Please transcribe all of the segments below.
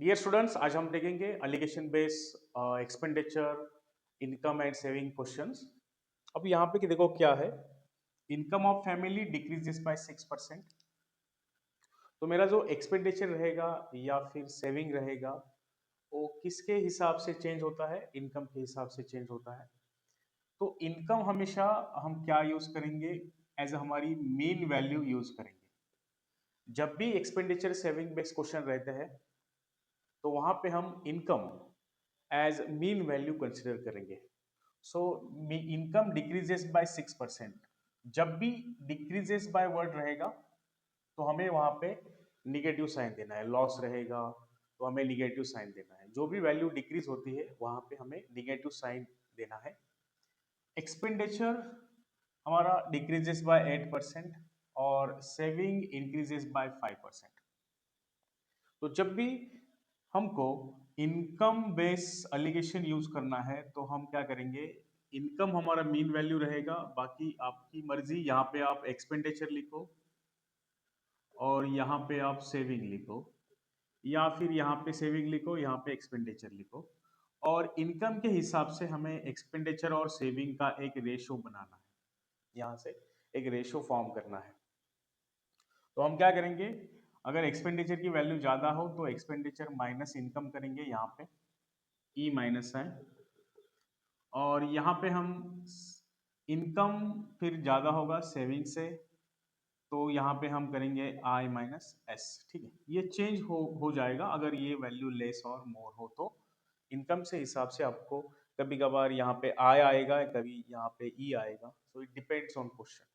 Dear students, आज हम देखेंगे allegation base expenditure income and saving questions. अब यहाँ पे कि देखो क्या है, income of family decreases by 6%। तो मेरा जो एक्सपेंडिचर रहेगा या फिर सेविंग रहेगा वो किसके हिसाब से चेंज होता है? इनकम के हिसाब से चेंज होता है। तो इनकम हमेशा हम क्या यूज करेंगे? एज हमारी मेन वैल्यू यूज करेंगे। जब भी एक्सपेंडिचर सेविंग बेस्ड क्वेश्चन रहते हैं तो वहां पे हम income as mean value consider करेंगे। So income decreases by 6%। जब भी डिक्रीजेस बाय वर्ड रहेगा तो हमें वहां पे निगेटिव साइन देना है। लॉस रहेगा तो हमें निगेटिव साइन देना है। जो भी वैल्यू डिक्रीज होती है वहां पे हमें निगेटिव साइन देना है। एक्सपेंडिचर हमारा डिक्रीजेस बाय 8% और सेविंग इंक्रीजेस बाय 5%। तो जब भी हमको इनकम बेस एलिगेशन यूज करना है तो हम क्या करेंगे? इनकम हमारा मीन वैल्यू रहेगा, बाकी आपकी मर्जी। यहाँ पे आप एक्सपेंडिचर लिखो और यहाँ पे आप सेविंग लिखो, या फिर यहाँ पे सेविंग लिखो, यहाँ पे एक्सपेंडिचर लिखो। और इनकम के हिसाब से हमें एक्सपेंडिचर और सेविंग का एक रेशो बनाना है। यहाँ से एक रेशो फॉर्म करना है। तो हम क्या करेंगे? अगर एक्सपेंडिचर की वैल्यू ज्यादा हो तो एक्सपेंडिचर माइनस इनकम करेंगे, यहाँ पे ई माइनस है। और यहाँ पे हम इनकम फिर ज्यादा होगा सेविंग से, तो यहाँ पे हम करेंगे आई माइनस एस। ठीक है, ये चेंज हो जाएगा अगर ये वैल्यू लेस और मोर हो तो। इनकम से हिसाब से आपको कभी कभार यहाँ पे आई आएगा, कभी यहाँ पे ई आएगा। So it depends on question.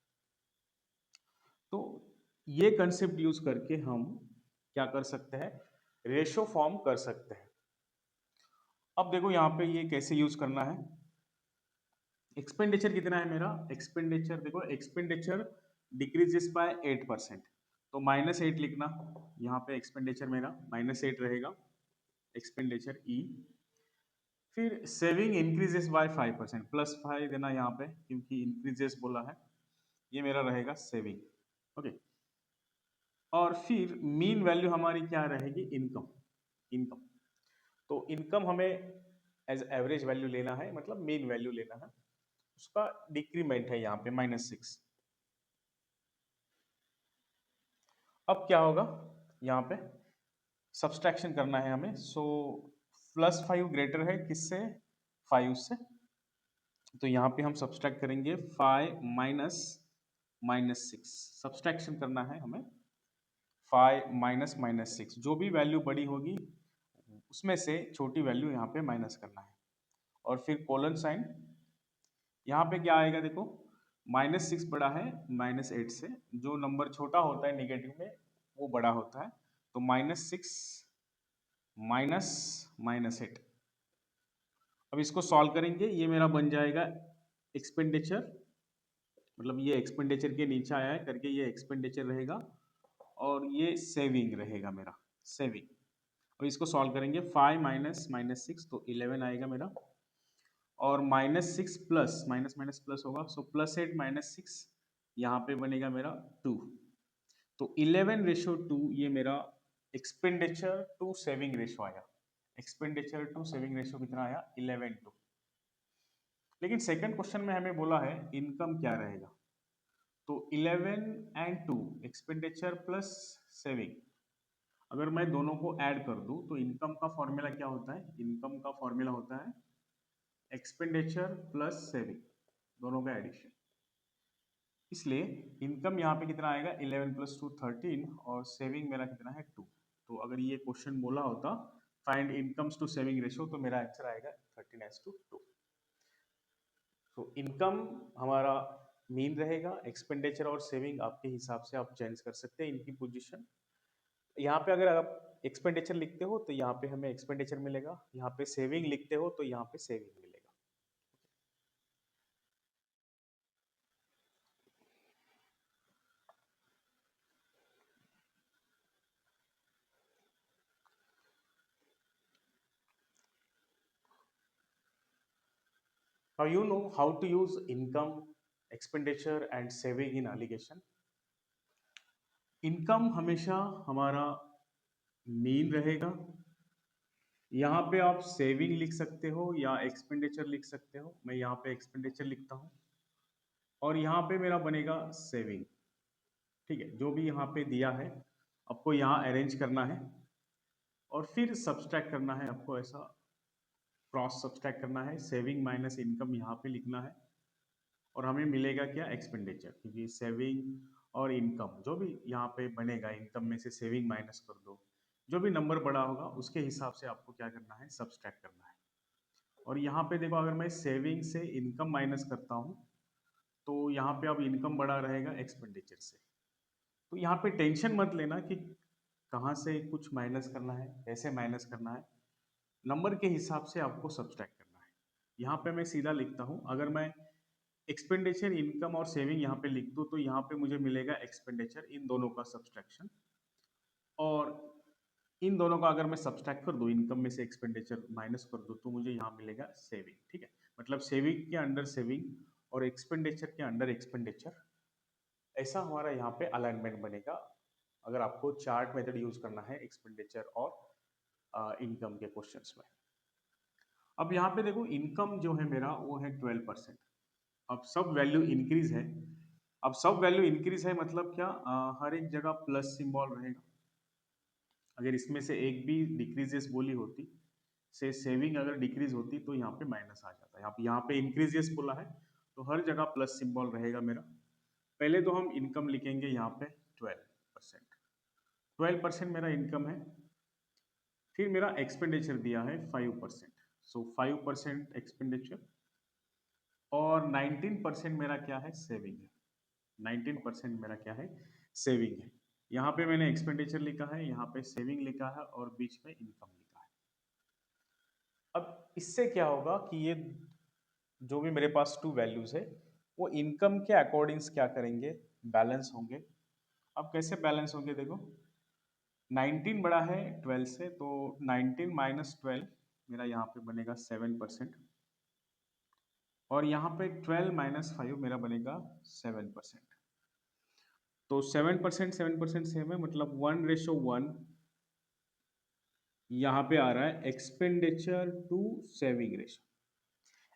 तो ये कंसेप्ट यूज करके हम क्या कर सकते हैं? रेशो फॉर्म कर सकते हैं। अब देखो यहाँ पे ये कैसे यूज करना है। एक्सपेंडिचर कितना है मेरा? एक्सपेंडिचर देखो, एक्सपेंडिचर डिक्रीजेस बाय 8%। तो -8 लिखना। यहाँ पे एक्सपेंडिचर मेरा -8 रहेगा, एक्सपेंडिचर ई। फिर सेविंग इंक्रीजेस बाय 5%, +5 देना यहाँ पे क्योंकि इंक्रीजेस बोला है। ये मेरा रहेगा सेविंग। ओके। और फिर मीन वैल्यू हमारी क्या रहेगी? इनकम। इनकम, तो इनकम हमें एज एवरेज वैल्यू लेना है, मतलब मीन वैल्यू लेना है। उसका डिक्रीमेंट है यहाँ पे -6। अब क्या होगा? यहाँ पे सब्सट्रैक्शन करना है हमें। सो +5 ग्रेटर है किससे? 5 से। तो यहाँ पे हम सब्सट्रैक्ट करेंगे 5 माइनस -6। सब्सट्रैक्शन करना है हमें 5 माइनस -6। जो भी वैल्यू बड़ी होगी उसमें से छोटी वैल्यू यहाँ पे माइनस करना है। और फिर कोलन साइन। यहाँ पे क्या आएगा देखो, -6 बड़ा है -8 से। जो नंबर छोटा होता है नेगेटिव में वो बड़ा होता है। तो -6 माइनस -8। अब इसको सॉल्व करेंगे, ये मेरा बन जाएगा एक्सपेंडिचर, मतलब ये एक्सपेंडिचर के नीचे आया है करके ये एक्सपेंडिचर रहेगा और ये सेविंग रहेगा मेरा, सेविंग। अब इसको सॉल्व करेंगे 5 माइनस -6 तो 11 आएगा मेरा। और -6 प्लस माइनस माइनस प्लस होगा, सो +8 -6 यहाँ पे बनेगा मेरा 2। तो 11:2 ये मेरा एक्सपेंडिचर टू सेविंग रेशो आया। एक्सपेंडिचर टू सेविंग रेशो कितना आया? 11:2। लेकिन सेकंड क्वेश्चन में हमें बोला है इनकम क्या रहेगा। तो 11 एंड 2 एक्सपेंडिचर प्लस सेविंग, अगर मैं दोनों को ऐड कर दूं तो इनकम का फॉर्मूला क्या होता है? इनकम का फॉर्मूला होता है एक्सपेंडिचर प्लस सेविंग, दोनों का एडिशन। इसलिए इनकम यहाँ पे कितना आएगा? 11 + 2 13, और सेविंग मेरा कितना है? 2। तो अगर ये क्वेश्चन बोला होता find incomes to saving ratio तो मेरा आंसर आएगा 13:2। तो इनकम हमारा मीन रहेगा, एक्सपेंडिचर और सेविंग आपके हिसाब से आप चेंज कर सकते हैं इनकी पोजीशन। यहाँ पे अगर आप एक्सपेंडिचर लिखते हो तो यहाँ पे हमें एक्सपेंडिचर मिलेगा, यहाँ पे सेविंग लिखते हो तो यहाँ पे सेविंग मिलेगा। Now you know how to use income, expenditure and saving in allocation. Income हमेशा हमारा मीन रहेगा, यहाँ पे आप सेविंग लिख सकते हो या एक्सपेंडिचर लिख सकते हो। मैं यहाँ पे एक्सपेंडिचर लिखता हूँ और यहाँ पे मेरा बनेगा सेविंग। ठीक है, जो भी यहाँ पे दिया है आपको यहाँ अरेंज करना है और फिर सब्सट्रैक्ट करना है, आपको ऐसा क्रॉस सब्सट्रैक्ट करना है। सेविंग माइनस इनकम यहाँ पे लिखना है और हमें मिलेगा क्या, एक्सपेंडिचर। क्योंकि सेविंग और इनकम जो भी यहाँ पे बनेगा, इनकम में से सेविंग माइनस कर दो, जो भी नंबर बड़ा होगा उसके हिसाब से आपको क्या करना है, सब्सट्रैक्ट करना है। और यहाँ पे देखो, अगर मैं सेविंग से इनकम माइनस करता हूँ तो यहाँ पे अब इनकम बड़ा रहेगा एक्सपेंडिचर से। तो यहाँ पे टेंशन मत लेना कि कहाँ से कुछ माइनस करना है, कैसे माइनस करना है, नंबर के हिसाब से आपको सब्सट्रैक्ट करना है। यहाँ पे मैं सीधा लिखता हूँ, अगर मैं एक्सपेंडिचर, इनकम और सेविंग यहाँ पे लिख दूँ तो यहाँ पे मुझे मिलेगा एक्सपेंडिचर, इन दोनों का सब्सट्रैक्शन। और इन दोनों का अगर मैं सब्सट्रैक्ट कर दूँ, इनकम में से एक्सपेंडिचर माइनस कर दूँ, तो मुझे यहाँ मिलेगा सेविंग। ठीक है, मतलब सेविंग के अंडर सेविंग और एक्सपेंडिचर के अंडर एक्सपेंडिचर, ऐसा हमारा यहाँ पे अलाइनमेंट बनेगा अगर आपको चार्ट मेथड यूज करना है एक्सपेंडिचर और इनकम के क्वेश्चंस में। अब यहाँ पे देखो, इनकम जो है मेरा वो है 12%। अब सब वैल्यू इंक्रीज है। अब सब वैल्यू इंक्रीज है मतलब क्या, हर एक जगह प्लस सिंबल रहेगा। अगर इसमें से एक भी डिक्रीजेस बोली होती, से सेविंग अगर डिक्रीज होती तो यहाँ पे माइनस आ जाता है। यहाँ पे इंक्रीजेस बोला है तो हर जगह प्लस सिंबल रहेगा मेरा। पहले तो हम इनकम लिखेंगे यहाँ पे 12%। 12% मेरा इनकम है। फिर मेरा एक्सपेंडिचर दिया है 5%, सो 5% एक्सपेंडिचर और 19% मेरा क्या है, सेविंग है। 19% मेरा क्या है, सेविंग है। यहाँ पे मैंने एक्सपेंडिचर लिखा है, यहाँ पे सेविंग लिखा है और बीच में इनकम लिखा है। अब इससे क्या होगा कि ये जो भी मेरे पास टू वैल्यूज है वो इनकम के अकॉर्डिंग्स क्या करेंगे, बैलेंस होंगे। अब कैसे बैलेंस होंगे, देखो 19 बड़ा है 12 से, तो 19 माइनस 12 मेरा यहाँ पे बनेगा 7%। और यहाँ पे 12 माइनस 5 मेरा बनेगा 7%। तो 7% 7% सेम है, मतलब 1:1 यहाँ पे आ रहा है expenditure to saving ratio.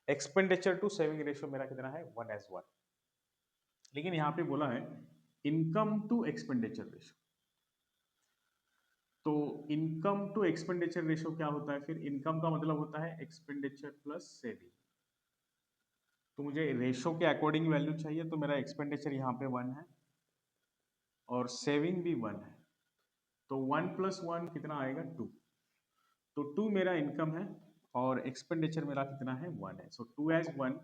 Expenditure to saving ratio मेरा कितना है, 1:1। लेकिन यहाँ पे बोला है इनकम टू एक्सपेंडिचर रेशो। तो इनकम टू एक्सपेंडिचर रेशो क्या होता है, फिर इनकम का मतलब होता है एक्सपेंडिचर प्लस सेविंग। तो मुझे रेशो के अकॉर्डिंग वैल्यू चाहिए, तो मेरा एक्सपेंडिचर यहाँ पे 1 है और सेविंग भी 1 है। तो 1 + 1 कितना आएगा, 2। तो 2 मेरा इनकम है और एक्सपेंडिचर मेरा कितना है, 1 है। सो 2:1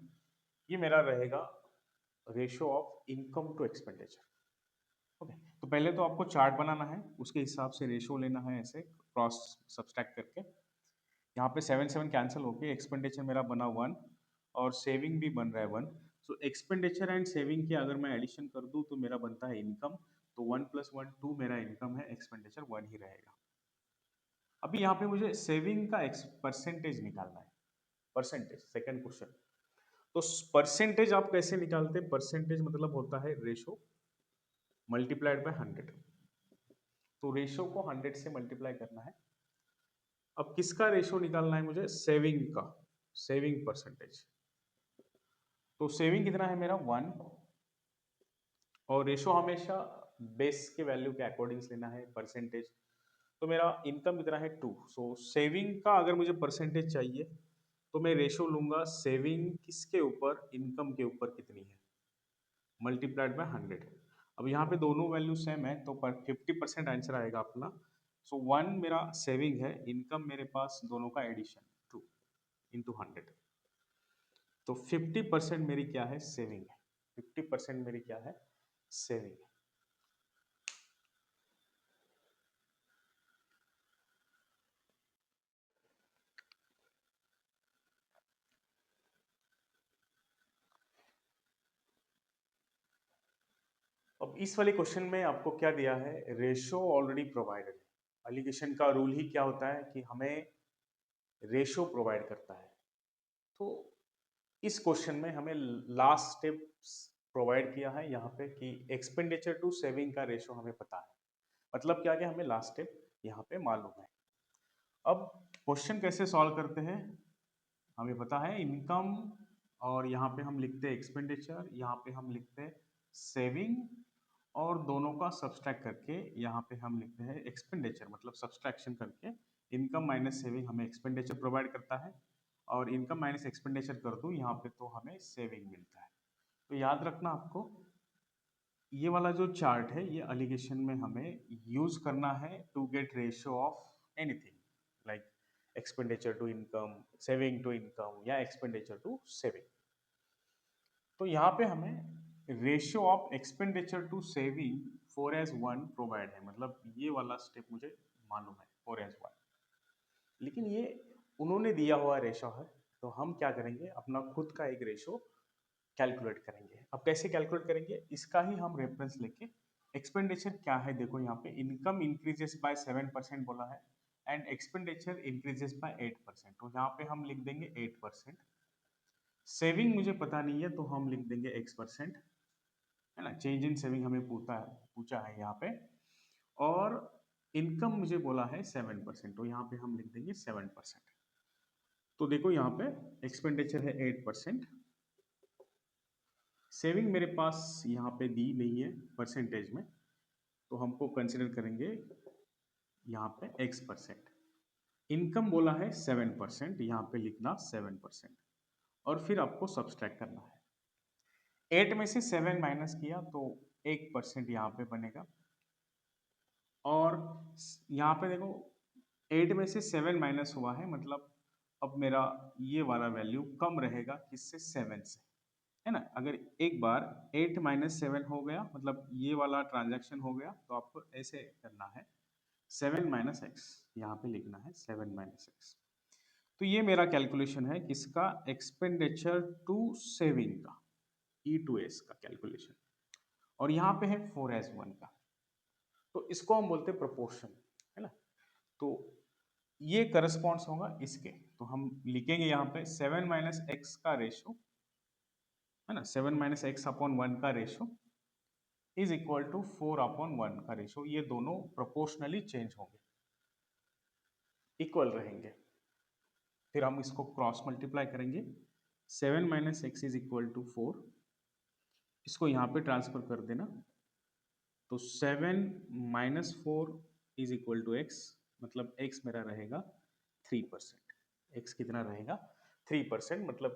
ये मेरा रहेगा ratio of income to expenditure. Okay, तो पहले तो आपको चार्ट बनाना है, उसके हिसाब से रेशो लेना है, ऐसे क्रॉस सब्सट्रैक्ट करके। यहाँ पे 7 7 कैंसिल होके एक्सपेंडिचर मेरा बना 1 और सेविंग भी बन रहा है 1। सो एक्सपेंडिचर एंड सेविंग के अगर मैं एडिशन कर दूं तो मेरा बनता है इनकम। तो 1 + 1 2 मेरा इनकम है, एक्सपेंडिचर 1 ही रहेगा। अभी यहाँ पे मुझे सेविंग का परसेंटेज निकालना है। Percentage, second question. तो परसेंटेज आप कैसे निकालते हैं, परसेंटेज मतलब होता है रेशो मल्टीप्लाइड बाय 100। तो रेशो को 100 से मल्टीप्लाई करना है। अब किसका रेशो निकालना है मुझे, सेविंग का, सेविंग परसेंटेज। तो सेविंग कितना है मेरा, 1। और रेशो हमेशा बेस के वैल्यू के अकॉर्डिंग लेना है परसेंटेज। तो मेरा इनकम कितना है, 2। सो सेविंग का अगर मुझे परसेंटेज चाहिए तो मैं रेशो लूंगा सेविंग किसके ऊपर, इनकम के ऊपर कितनी है, मल्टीप्लाइड बाय 100। अब यहाँ पे दोनों वैल्यू सेम है तो 50% आंसर आएगा अपना। सो 1 मेरा सेविंग है, इनकम मेरे पास दोनों का एडिशन 2 × 100। तो 50% मेरी क्या है, सेविंग है। 50% मेरी क्या है, सेविंग है। अब इस वाले क्वेश्चन में आपको क्या दिया है, रेशो ऑलरेडी प्रोवाइडेड है। एलिगेशन का रूल ही क्या होता है कि हमें रेशो प्रोवाइड करता है। तो इस क्वेश्चन में हमें लास्ट स्टेप प्रोवाइड किया है यहाँ पे कि एक्सपेंडिचर टू सेविंग का रेशो हमें पता है। मतलब क्या, कि हमें लास्ट स्टेप यहाँ पे मालूम है। अब क्वेश्चन कैसे सॉल्व करते हैं, हमें पता है इनकम, और यहाँ पे हम लिखते हैं एक्सपेंडिचर, यहाँ पे हम लिखते हैं सेविंग, और दोनों का सब्सट्रैक्ट करके यहाँ पे हम लिखते हैं एक्सपेंडिचर, मतलब सब्सट्रैक्शन करके इनकम माइनस सेविंग हमें एक्सपेंडिचर प्रोवाइड करता है, और इनकम माइनस एक्सपेंडिचर कर दूं यहाँ पे तो हमें सेविंग मिलता है। तो याद रखना आपको, ये वाला जो चार्ट है ये एलिगेशन में हमें यूज करना है to get ratio of anything, like expenditure to income, saving to income, या एक्सपेंडिचर टू सेविंग। तो यहाँ पे हमें ratio of expenditure to saving 4:1 provide है, मतलब ये वाला स्टेप मुझे मालूम है 4:1, लेकिन ये उन्होंने दिया हुआ रेशो है, तो हम क्या करेंगे, अपना खुद का एक रेशो कैलकुलेट करेंगे। अब कैसे कैलकुलेट करेंगे, इसका ही हम रेफरेंस लेके, एक्सपेंडिचर क्या है, देखो यहाँ पे इनकम इंक्रीजेस बाय 7% बोला है, एंड एक्सपेंडिचर इंक्रीजेस बाय 8%, तो यहाँ पे हम लिख देंगे 8%। सेविंग मुझे पता नहीं है तो हम लिख देंगे X%, है ना, चेंज इन सेविंग हमें पूछा है यहाँ पे, और इनकम मुझे बोला है 7%, तो यहाँ पे हम लिख देंगे 7%। तो देखो यहाँ पे एक्सपेंडिचर है 8%, सेविंग मेरे पास यहाँ पे दी नहीं है परसेंटेज में, तो हमको कंसिडर करेंगे यहाँ पे X%। इनकम बोला है 7%, यहाँ पे लिखना 7%, और फिर आपको सब्सट्रैक्ट करना है। 8 में से 7 माइनस किया तो 1% यहाँ पे बनेगा, और यहाँ पे देखो 8 में से 7 माइनस हुआ है, मतलब अब मेरा ये वाला वैल्यू कम रहेगा किससे, 7 से, है ना। अगर एक बार 8 माइनस 7 हो गया, मतलब ये वाला ट्रांजैक्शन हो गया, तो आपको ऐसे करना है 7 माइनस एक्स, यहाँ पे लिखना है 7 माइनस एक्स। तो ये मेरा कैलकुलेशन है किसका, एक्सपेंडिचर टू सेविंग का, E/S का कैलकुलेशन, और यहाँ पे है 4:1 का, तो इसको हम बोलते हैं प्रोपोर्शन, है ना। तो ये करस्पॉन्ड्स होगा इसके, तो हम लिखेंगे यहाँ पे 7 माइनस एक्स का रेशो, है ना, 7 माइनस एक्स अपॉन 1 का रेशो इज इक्वल टू 4/1 का रेशो, ये दोनों प्रोपोर्शनली चेंज होंगे, इक्वल रहेंगे। फिर हम इसको क्रॉस मल्टीप्लाई करेंगे, 7 minus x is equal to 4, इसको यहाँ पे ट्रांसफर कर देना, तो 7 minus 4 is equal to x, मतलब एक्स मेरा रहेगा 3%। एक्स कितना रहेगा, 3%, मतलब